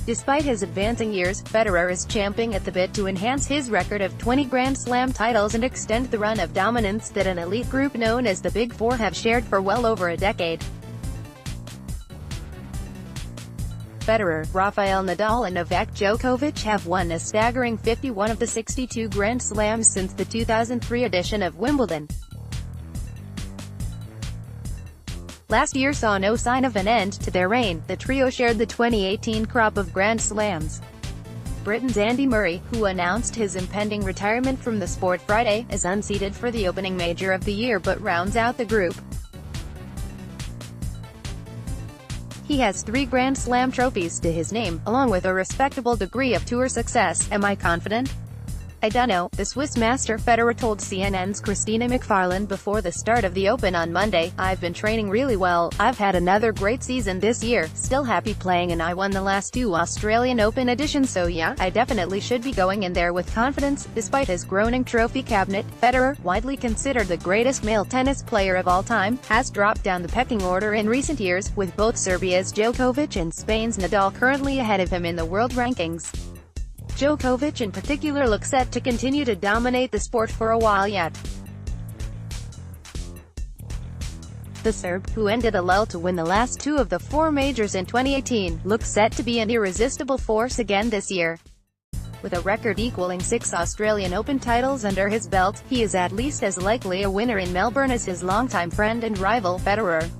Despite his advancing years, Federer is champing at the bit to enhance his record of 20 Grand Slam titles and extend the run of dominance that an elite group known as the Big Four have shared for well over a decade. Federer, Rafael Nadal and Novak Djokovic have won a staggering 51 of the 62 Grand Slams since the 2003 edition of Wimbledon. Last year saw no sign of an end to their reign. The trio shared the 2018 crop of Grand Slams. Britain's Andy Murray, who announced his impending retirement from the sport Friday, is unseeded for the opening major of the year but rounds out the group. He has 3 Grand Slam trophies to his name, along with a respectable degree of tour success. Am I confident? I dunno, the Swiss master Federer told CNN's Christina McFarlane before the start of the Open on Monday. I've been training really well, I've had another great season this year, still happy playing, and I won the last 2 Australian Open editions, so yeah, I definitely should be going in there with confidence. Despite his groaning trophy cabinet, Federer, widely considered the greatest male tennis player of all time, has dropped down the pecking order in recent years, with both Serbia's Djokovic and Spain's Nadal currently ahead of him in the world rankings. Djokovic in particular looks set to continue to dominate the sport for a while yet. The Serb, who ended a lull to win the last 2 of the 4 majors in 2018, looks set to be an irresistible force again this year. With a record equaling 6 Australian Open titles under his belt, he is at least as likely a winner in Melbourne as his longtime friend and rival, Federer.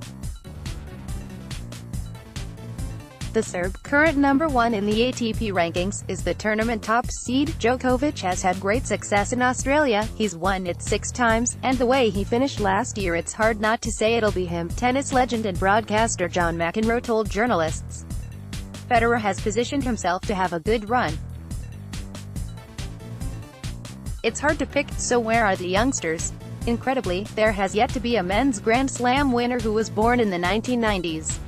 The Serb, current number 1 in the ATP rankings, is the tournament top seed. Djokovic has had great success in Australia, he's won it 6 times, and the way he finished last year, it's hard not to say it'll be him, tennis legend and broadcaster John McEnroe told journalists. Federer has positioned himself to have a good run. It's hard to pick, so where are the youngsters? Incredibly, there has yet to be a men's Grand Slam winner who was born in the 1990s.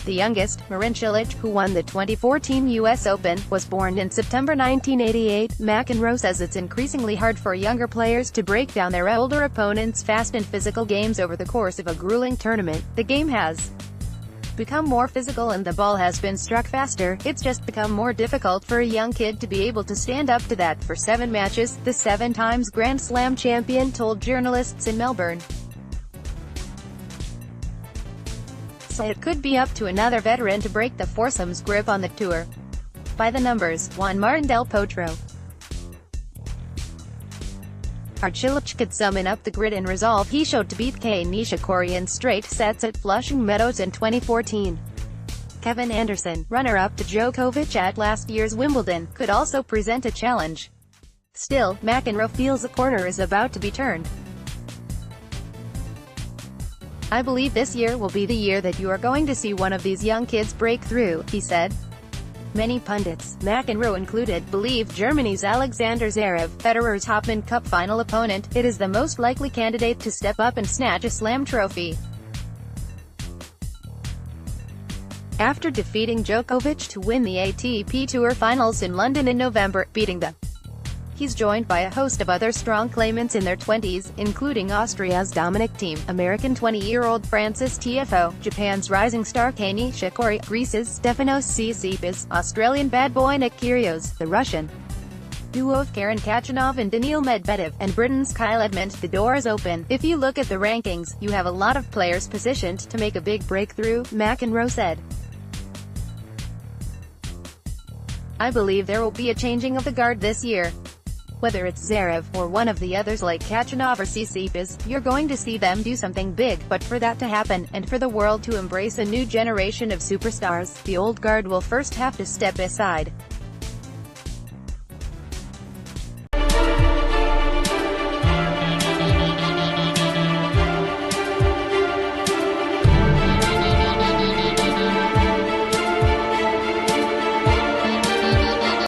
The youngest, Marin Cilic, who won the 2014 US Open, was born in September 1988. McEnroe says it's increasingly hard for younger players to break down their older opponents' fast and physical games over the course of a grueling tournament. The game has become more physical and the ball has been struck faster. It's just become more difficult for a young kid to be able to stand up to that. For 7 matches, the 7 times Grand Slam champion told journalists in Melbourne. It could be up to another veteran to break the foursome's grip on the tour. By the numbers, Juan Martín del Potro. Cilic could summon up the grit and resolve he showed to beat Kei Nishikori in straight sets at Flushing Meadows in 2014. Kevin Anderson, runner-up to Djokovic at last year's Wimbledon, could also present a challenge. Still, McEnroe feels a corner is about to be turned. I believe this year will be the year that you are going to see one of these young kids break through, he said. Many pundits, McEnroe included, believe Germany's Alexander Zverev, Federer's Hopman Cup final opponent, is the most likely candidate to step up and snatch a Slam trophy. After defeating Djokovic to win the ATP Tour Finals in London in November, he's joined by a host of other strong claimants in their 20s, including Austria's Dominic Thiem, American 20-year-old Frances Tiafoe, Japan's rising star Kei Nishikori, Greece's Stefanos Tsitsipas, Australian bad boy Nick Kyrgios, the Russian duo of Karen Khachanov and Daniil Medvedev, and Britain's Kyle Edmund. The door is open. If you look at the rankings, you have a lot of players positioned to make a big breakthrough, McEnroe said. I believe there will be a changing of the guard this year. Whether it's Zverev, or one of the others like Khachanov or Tsitsipas, you're going to see them do something big, but for that to happen, and for the world to embrace a new generation of superstars, the old guard will first have to step aside.